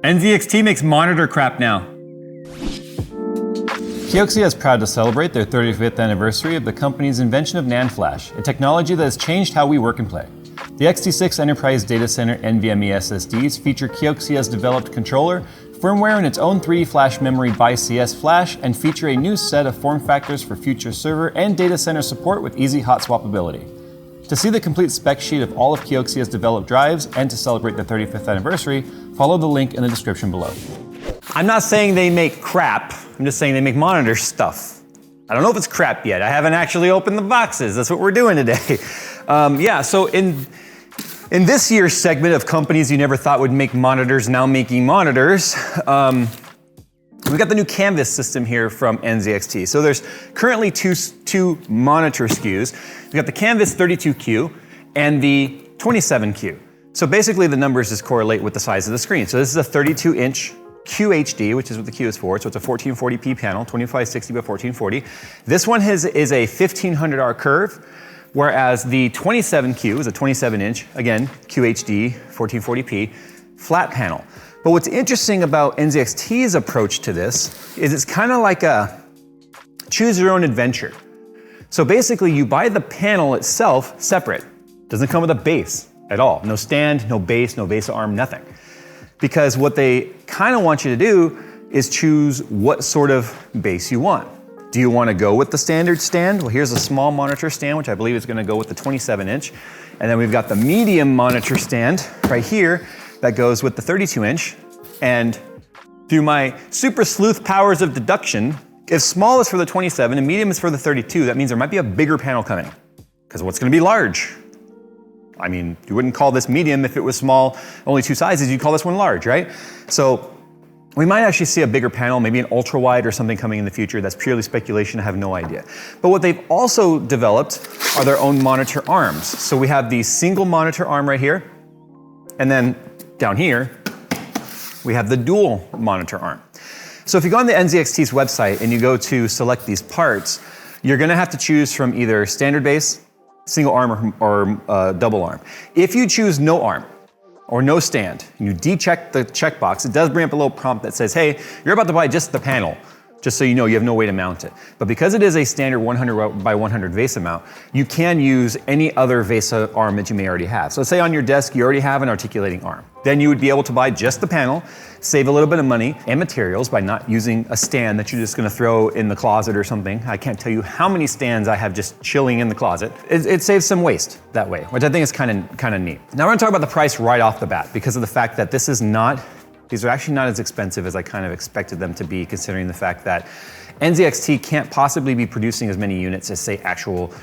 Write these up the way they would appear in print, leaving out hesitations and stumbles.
NZXT makes monitor crap now. Kioxia is proud to celebrate their 35th anniversary of the company's invention of NAND flash, a technology that has changed how we work and play. The XT6 Enterprise Data Center NVMe SSDs feature Kioxia's developed controller, firmware in its own 3D flash memory by CS flash, and feature a new set of form factors for future server and data center support with easy hot swappability. To see the complete spec sheet of all of Kioxia's developed drives and to celebrate the 35th anniversary, follow the link in the description below. I'm not saying they make crap, I'm just saying they make monitor stuff. I don't know if it's crap yet. I haven't actually opened the boxes. That's what we're doing today. So in this year's segment of companies you never thought would make monitors now making monitors, we've got the new Canvas system here from NZXT. So there's currently two monitor SKUs. We've got the Canvas 32Q and the 27Q. So basically the numbers just correlate with the size of the screen. So this is a 32-inch QHD, which is what the Q is for. So it's a 1440p panel, 2560 by 1440. This one is a 1500R curve, whereas the 27Q is a 27-inch, again, QHD, 1440p, flat panel. But what's interesting about NZXT's approach to this is it's kind of like a choose your own adventure. So basically you buy the panel itself separate. Doesn't come with a base at all. No stand, no base arm, nothing. Because what they kind of want you to do is choose what sort of base you want. Do you want to go with the standard stand? Well, here's a small monitor stand, which I believe is going to go with the 27-inch. And then we've got the medium monitor stand right here that goes with the 32-inch. And through my super sleuth powers of deduction, if small is for the 27 and medium is for the 32, that means there might be a bigger panel coming. Because what's going to be large? I mean, you wouldn't call this medium if it was small, only two sizes, you'd call this one large, right? So we might actually see a bigger panel, maybe an ultra wide or something coming in the future. That's purely speculation, I have no idea. But what they've also developed are their own monitor arms. So we have the single monitor arm right here, and then down here, we have the dual monitor arm. So if you go on the NZXT's website and you go to select these parts, you're gonna have to choose from either standard base, single arm, or double arm. If you choose no arm or no stand, and you decheck the checkbox, it does bring up a little prompt that says, hey, you're about to buy just the panel, just so you know you have no way to mount it. But because it is a standard 100 by 100 VESA mount, you can use any other VESA arm that you may already have. So let's say on your desk you already have an articulating arm. Then you would be able to buy just the panel, save a little bit of money and materials by not using a stand that you're just gonna throw in the closet or something. I can't tell you how many stands I have just chilling in the closet. It saves some waste that way, which I think is kind of neat. Now we're gonna talk about the price right off the bat because of the fact that these are actually not as expensive as I kind of expected them to be, considering the fact that NZXT can't possibly be producing as many units as, say, actual,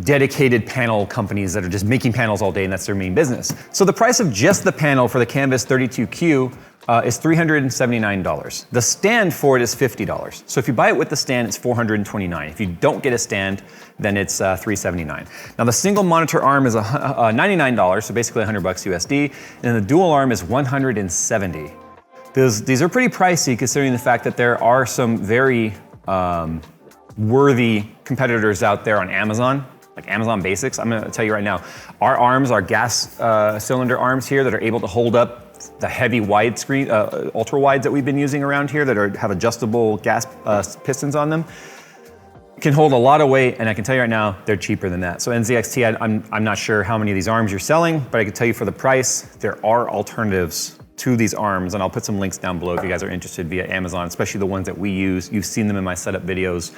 dedicated panel companies that are just making panels all day and that's their main business. So the price of just the panel for the Canvas 32Q is $379. The stand for it is $50. So if you buy it with the stand, it's $429. If you don't get a stand, then it's $379. Now the single monitor arm is $99, so basically $100 USD, and the dual arm is $170. These are pretty pricey considering the fact that there are some very worthy competitors out there on Amazon, like Amazon Basics. I'm gonna tell you right now, our arms, our gas cylinder arms here that are able to hold up the heavy widescreen, ultra wides that we've been using around here that have adjustable gas pistons on them, can hold a lot of weight, and I can tell you right now, they're cheaper than that. So NZXT, I'm not sure how many of these arms you're selling, but I can tell you for the price, there are alternatives to these arms, and I'll put some links down below if you guys are interested via Amazon, especially the ones that we use. You've seen them in my setup videos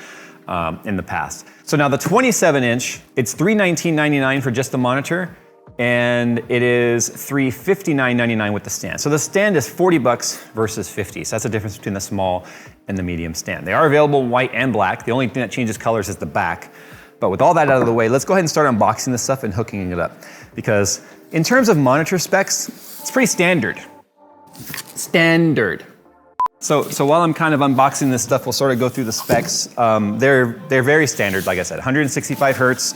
in the past. So now the 27-inch, it's $319.99 for just the monitor, and it is $359.99 with the stand. So the stand is $40 versus $50. So that's the difference between the small and the medium stand. They are available in white and black. The only thing that changes colors is the back. But with all that out of the way, let's go ahead and start unboxing this stuff and hooking it up. Because in terms of monitor specs, it's pretty standard. So while I'm kind of unboxing this stuff, we'll sort of go through the specs. They're very standard, like I said, 165 Hertz,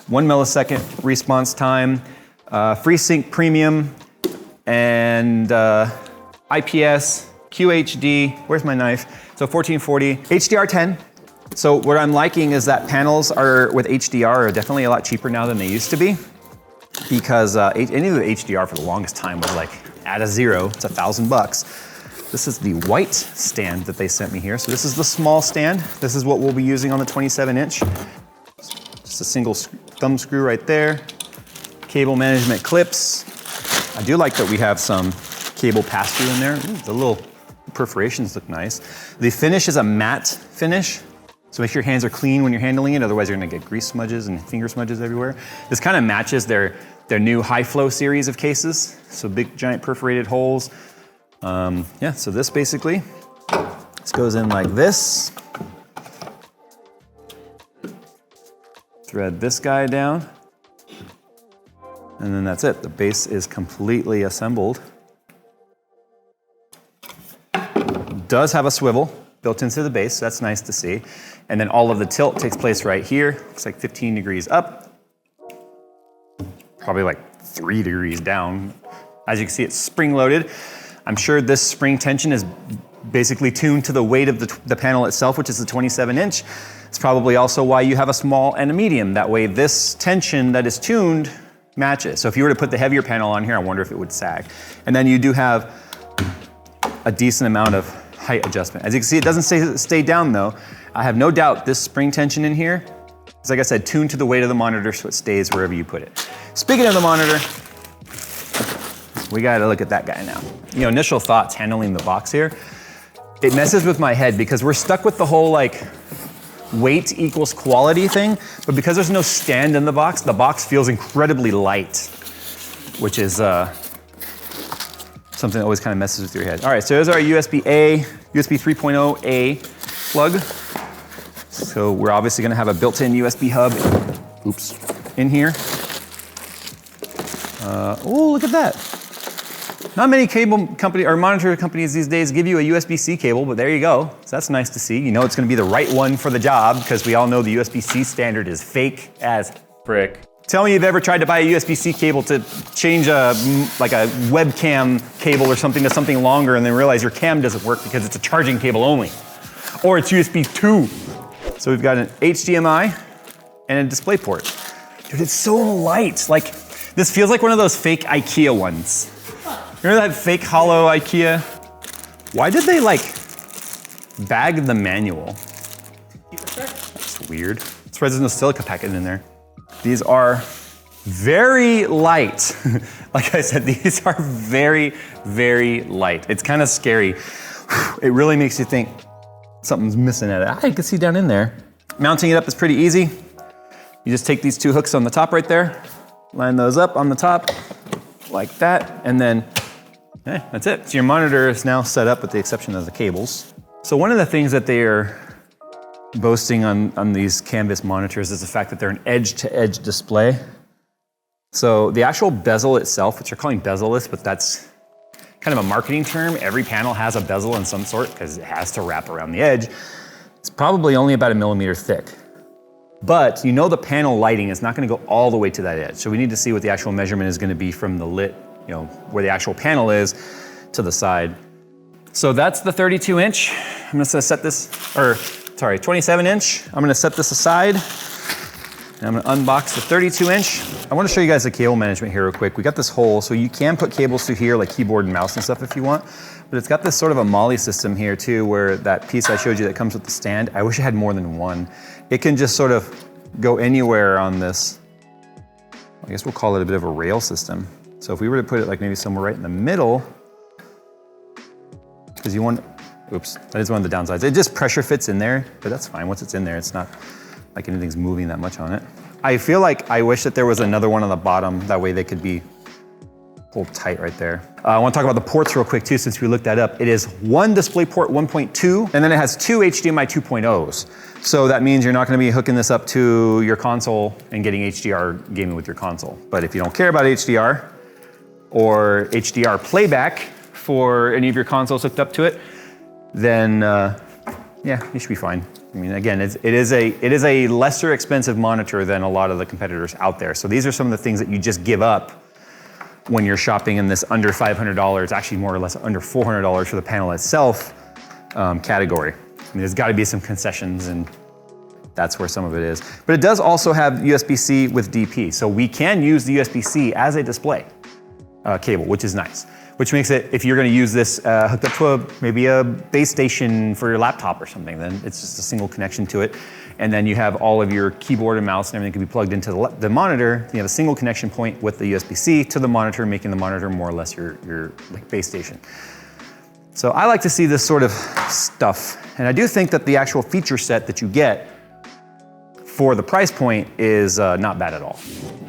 1 millisecond response time, FreeSync Premium, and IPS, QHD, where's my knife? So 1440, HDR10. So what I'm liking is that panels with HDR are definitely a lot cheaper now than they used to be. because any of the HDR for the longest time was like at a zero, it's $1,000. This is the white stand that they sent me here. So this is the small stand. This is what we'll be using on the 27-inch. Just a single thumb screw right there. Cable management clips. I do like that we have some cable pass-through in there. Ooh, the little perforations look nice. The finish is a matte finish. So make sure your hands are clean when you're handling it, otherwise you're gonna get grease smudges and finger smudges everywhere. This kind of matches their new high flow series of cases. So big giant perforated holes. Yeah, so this basically, this goes in like this. Thread this guy down. And then that's it. The base is completely assembled. Does have a swivel built into the base, so that's nice to see. And then all of the tilt takes place right here. Looks like 15 degrees up. Probably like 3 degrees down. As you can see, it's spring loaded. I'm sure this spring tension is basically tuned to the weight of the panel itself, which is the 27-inch. It's probably also why you have a small and a medium. That way this tension that is tuned matches. So if you were to put the heavier panel on here, I wonder if it would sag. And then you do have a decent amount of height adjustment. As you can see, it doesn't stay down though. I have no doubt this spring tension in here is, like I said, tuned to the weight of the monitor so it stays wherever you put it. Speaking of the monitor, we gotta look at that guy now. You know, initial thoughts handling the box here, it messes with my head because we're stuck with the whole like weight equals quality thing, but because there's no stand in the box feels incredibly light, which is something that always kind of messes with your head. All right, so there's our USB 3.0A plug. So we're obviously gonna have a built-in USB hub, in here. Oh, look at that. Not many cable company or monitor companies these days give you a USB-C cable, but there you go. So that's nice to see. You know it's gonna be the right one for the job because we all know the USB-C standard is fake as frick. Tell me you've ever tried to buy a USB-C cable to change like a webcam cable or something to something longer and then realize your cam doesn't work because it's a charging cable only. Or it's USB 2. So we've got an HDMI and a display port. Dude, it's so light. Like, this feels like one of those fake IKEA ones. Remember that fake hollow IKEA? Why did they like bag the manual? That's weird. That's why there's no silica packet in there. These are very light. Like I said, these are very, very light. It's kind of scary. It really makes you think something's missing at it. I can see down in there. Mounting it up is pretty easy. You just take these two hooks on the top right there, line those up on the top like that, and then that's it. So your monitor is now set up with the exception of the cables. So one of the things that they are boasting on these canvas monitors is the fact that they're an edge-to-edge display. So the actual bezel itself, which they're calling bezel-less, but that's kind of a marketing term. Every panel has a bezel in some sort because it has to wrap around the edge. It's probably only about 1 millimeter thick. But you know the panel lighting is not gonna go all the way to that edge. So we need to see what the actual measurement is gonna be from the lit, you know, where the actual panel is to the side. So that's the 32-inch. I'm gonna set this, 27-inch. I'm gonna set this aside. And I'm gonna unbox the 32-inch. I wanna show you guys the cable management here real quick. We got this hole, so you can put cables through here like keyboard and mouse and stuff if you want, but it's got this sort of a MOLLE system here too, where that piece I showed you that comes with the stand, I wish I had more than one. It can just sort of go anywhere on this. I guess we'll call it a bit of a rail system. So if we were to put it like maybe somewhere right in the middle, because you want, that is one of the downsides. It just pressure fits in there, but that's fine. Once it's in there, it's not like anything's moving that much on it. I feel like I wish that there was another one on the bottom. That way they could be pulled tight right there. I want to talk about the ports real quick too, since we looked that up. It is one DisplayPort 1.2, and then it has two HDMI 2.0s. So that means you're not going to be hooking this up to your console and getting HDR gaming with your console. But if you don't care about HDR or HDR playback for any of your consoles hooked up to it, then yeah, you should be fine. I mean, again, it is a lesser expensive monitor than a lot of the competitors out there. So these are some of the things that you just give up when you're shopping in this under $500, actually more or less under $400 for the panel itself category. I mean, there's got to be some concessions and That's where some of it is. But it does also have USB-C with DP. So we can use the USB-C as a display cable, which is nice. Which makes it, if you're gonna use this hooked up to maybe a base station for your laptop or something, then it's just a single connection to it. And then you have all of your keyboard and mouse and everything can be plugged into the monitor. You have a single connection point with the USB-C to the monitor, making the monitor more or less your like base station. So I like to see this sort of stuff. And I do think that the actual feature set that you get for the price point is not bad at all.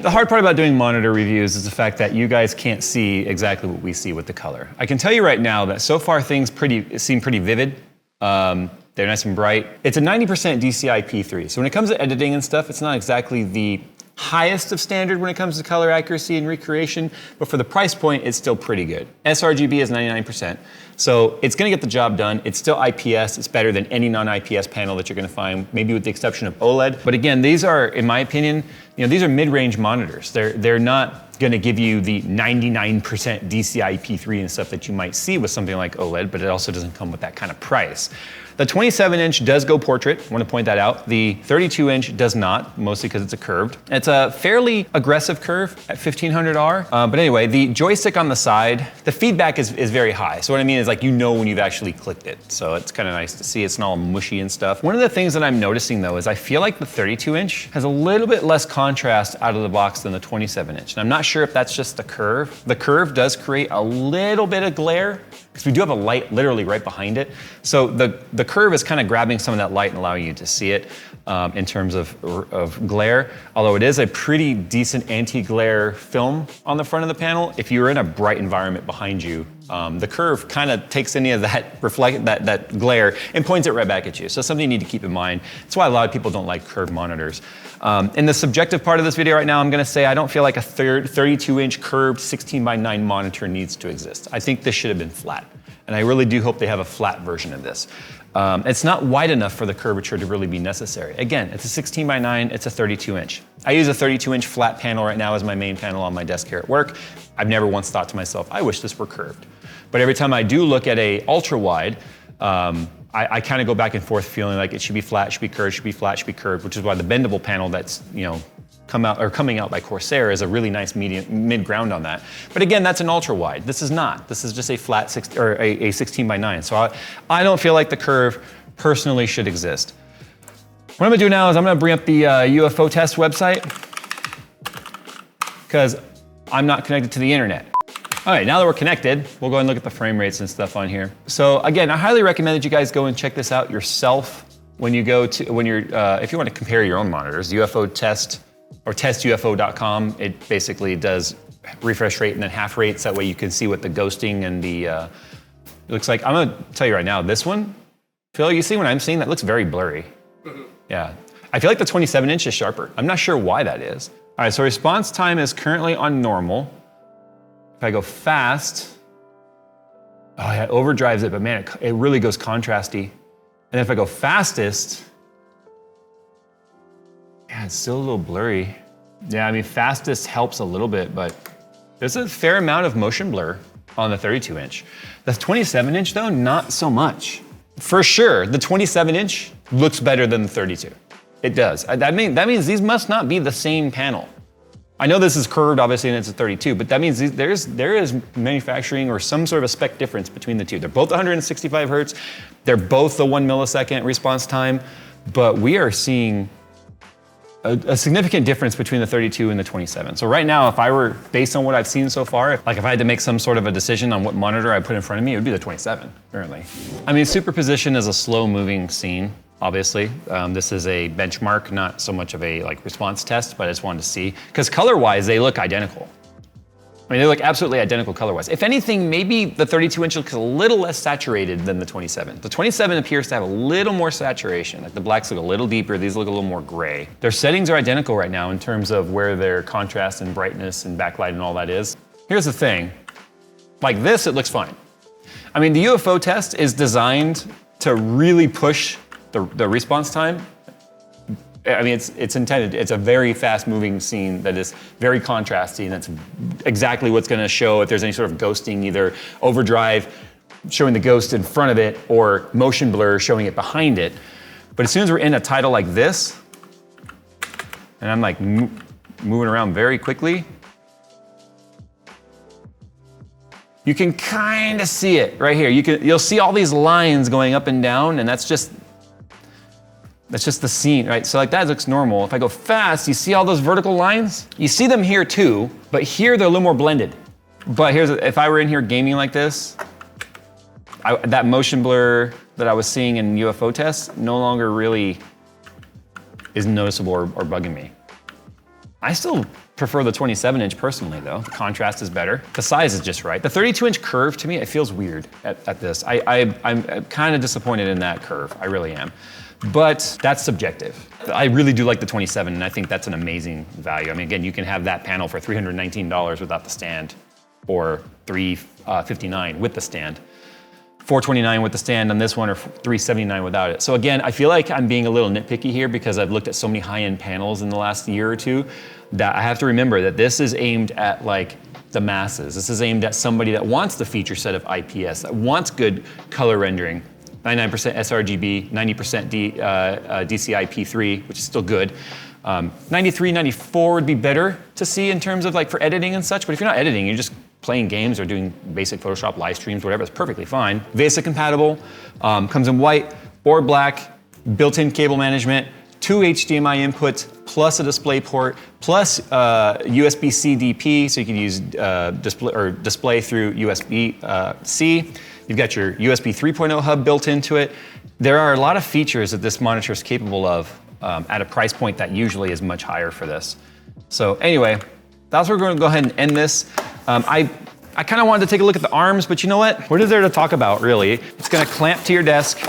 The hard part about doing monitor reviews is the fact that you guys can't see exactly what we see with the color. I can tell you right now that so far things seem pretty vivid. They're nice and bright. It's a 90% DCI P3. So when it comes to editing and stuff, it's not exactly the highest of standard when it comes to color accuracy and recreation, but for the price point, it's still pretty good. sRGB is 99%, so it's gonna get the job done. It's still IPS, it's better than any non-IPS panel that you're gonna find, maybe with the exception of OLED. But again, these are, in my opinion, these are mid-range monitors. They're not gonna give you the 99% DCI P3 and stuff that you might see with something like OLED, but it also doesn't come with that kind of price. The 27-inch does go portrait, I want to point that out. The 32-inch does not, mostly because it's a curved. It's a fairly aggressive curve at 1500R. But anyway, the joystick on the side, the feedback is very high. So what I mean is like when you've actually clicked it. So it's kind of nice to see. It's not all mushy and stuff. One of the things that I'm noticing though is I feel like the 32-inch has a little bit less contrast out of the box than the 27-inch. And I'm not sure if that's just the curve. The curve does create a little bit of glare because we do have a light literally right behind it. So the curve is kind of grabbing some of that light and allowing you to see it in terms of glare. Although it is a pretty decent anti-glare film on the front of the panel. If you're in a bright environment behind you, the curve kind of takes any of that that glare and points it right back at you. So something you need to keep in mind. That's why a lot of people don't like curved monitors. In the subjective part of this video right now, I'm gonna say I don't feel like a 32-inch curved 16:9 monitor needs to exist. I think this should have been flat. And I really do hope they have a flat version of this. It's not wide enough for the curvature to really be necessary. Again, it's a 16:9, it's a 32-inch. I use a 32-inch flat panel right now as my main panel on my desk here at work. I've never once thought to myself, I wish this were curved. But every time I do look at a ultra wide, I kind of go back and forth feeling like it should be flat, should be curved, should be flat, should be curved, which is why the bendable panel that's, coming out by Corsair is a really nice mid-ground on that. But again, that's an ultra wide. This is not. This is just a flat a 16:9. So I don't feel like the curve personally should exist. What I'm gonna do now is I'm gonna bring up the UFO test website because I'm not connected to the internet. All right, now that we're connected, we'll go ahead and look at the frame rates and stuff on here. So again, I highly recommend that you guys go and check this out yourself when you go to, if you want to compare your own monitors, UFO test or testufo.com. It basically does refresh rate and then half rates. That way you can see what the ghosting and the, it looks like. I'm gonna tell you right now, this one, Phil, you see what I'm seeing? That looks very blurry. Yeah, I feel like the 27-inch is sharper. I'm not sure why that is. All right, so response time is currently on normal. If I go fast, oh yeah, it overdrives it, but man, it really goes contrasty. And then if I go fastest, yeah, it's still a little blurry. Yeah, I mean, fastest helps a little bit, but there's a fair amount of motion blur on the 32-inch. The 27-inch though, not so much. For sure, the 27-inch looks better than the 32. It does. That means these must not be the same panel. I know this is curved, obviously, and it's a 32, but that means there is manufacturing or some sort of a spec difference between the two. They're both 165 hertz. They're both the 1 millisecond response time, but we are seeing a significant difference between the 32 and the 27. So right now, if I were, based on what I've seen so far, like if I had to make some sort of a decision on what monitor I put in front of me, it would be the 27, apparently. I mean, superposition is a slow moving scene. Obviously, this is a benchmark, not so much of a response test, but I just wanted to see, because color-wise, they look identical. I mean, they look absolutely identical color-wise. If anything, maybe the 32-inch looks a little less saturated than the 27. The 27 appears to have a little more saturation. Like the blacks look a little deeper, these look a little more gray. Their settings are identical right now in terms of where their contrast and brightness and backlight and all that is. Here's the thing, like this, it looks fine. I mean, the UFO test is designed to really push the response time. I mean, it's intended, it's a very fast moving scene that is very contrasty, and that's exactly what's gonna show if there's any sort of ghosting, either overdrive showing the ghost in front of it or motion blur showing it behind it. But as soon as we're in a title like this, and I'm like moving around very quickly, you can kind of see it right here. You'll see all these lines going up and down, and that's just the scene, right? So like that looks normal. If I go fast, you see all those vertical lines? You see them here too, but here they're a little more blended. But if I were in here gaming like this, that motion blur that I was seeing in UFO tests no longer really is noticeable or bugging me. I still prefer the 27-inch personally though. The contrast is better. The size is just right. The 32-inch curve, to me, it feels weird at this. I'm kind of disappointed in that curve. I really am. But that's subjective. I really do like the 27, and I think that's an amazing value. I mean, again, you can have that panel for $319 without the stand, or $359 with the stand. $429 with the stand on this one, or $379 without it. So again, I feel like I'm being a little nitpicky here because I've looked at so many high-end panels in the last year or two that I have to remember that this is aimed at like the masses. This is aimed at somebody that wants the feature set of IPS, that wants good color rendering. 99% sRGB, 90% DCI-P3, which is still good. 93, 94 would be better to see in terms of like for editing and such, but if you're not editing, you're just playing games or doing basic Photoshop live streams, whatever, it's perfectly fine. VESA compatible, comes in white or black, built-in cable management, 2 HDMI inputs, plus a display port, plus USB-C DP, so you can use display through USB-C. You've got your USB 3.0 hub built into it. There are a lot of features that this monitor is capable of at a price point that usually is much higher for this. So anyway, that's where we're going to go ahead and end this. I kind of wanted to take a look at the arms, but you know what is there to talk about, really? It's going to clamp to your desk,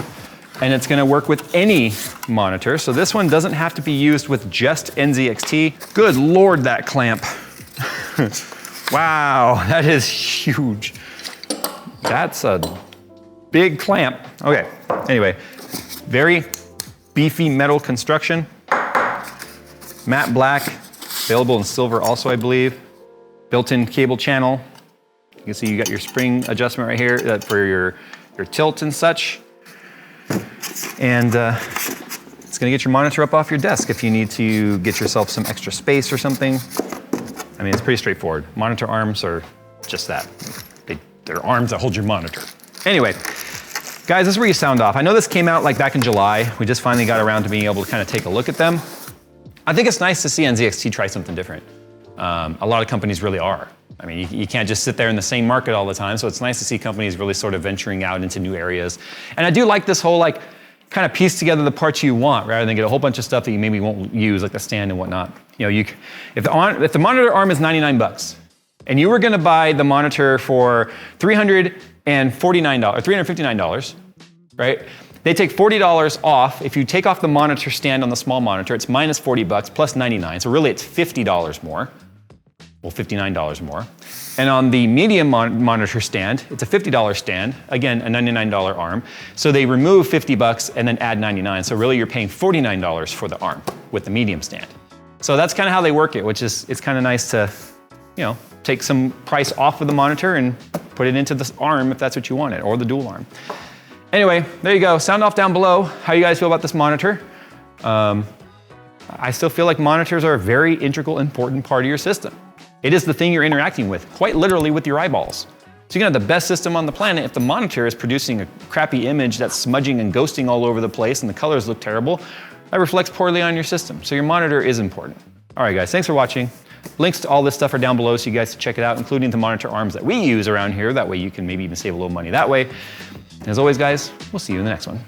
and it's going to work with any monitor. So this one doesn't have to be used with just NZXT. Good Lord, that clamp. Wow, that is huge. That's a big clamp. Okay, anyway, very beefy metal construction. Matte black, available in silver also, I believe. Built-in cable channel. You can see you got your spring adjustment right here for your tilt and such. And it's gonna get your monitor up off your desk if you need to get yourself some extra space or something. I mean, it's pretty straightforward. Monitor arms are just that. They're arms that hold your monitor. Anyway, guys, this is where you sound off. I know this came out like back in July. We just finally got around to being able to kind of take a look at them. I think it's nice to see NZXT try something different. A lot of companies really are. I mean, you can't just sit there in the same market all the time, so it's nice to see companies really sort of venturing out into new areas. And I do like this whole like, kind of piece together the parts you want rather than get a whole bunch of stuff that you maybe won't use, like the stand and whatnot. You know, if the monitor arm is 99 bucks, and you were gonna buy the monitor for $349, $359, right? They take $40 off. If you take off the monitor stand on the small monitor, it's minus 40 bucks plus 99. So really it's $50 more. Well, $59 more. And on the medium monitor stand, it's a $50 stand, again, a $99 arm. So they remove 50 bucks and then add 99. So really you're paying $49 for the arm with the medium stand. So that's kind of how they work it, which is, it's kind of nice to, you know, take some price off of the monitor and put it into the arm if that's what you wanted, or the dual arm. Anyway, there you go. Sound off down below how you guys feel about this monitor. I still feel like monitors are a very integral, important part of your system. It is the thing you're interacting with, quite literally with your eyeballs. So you can have the best system on the planet. If the monitor is producing a crappy image that's smudging and ghosting all over the place and the colors look terrible, that reflects poorly on your system. So your monitor is important. All right, guys, thanks for watching. Links to all this stuff are down below so you guys can check it out, including the monitor arms that we use around here. That way you can maybe even save a little money that way. And as always, guys, we'll see you in the next one.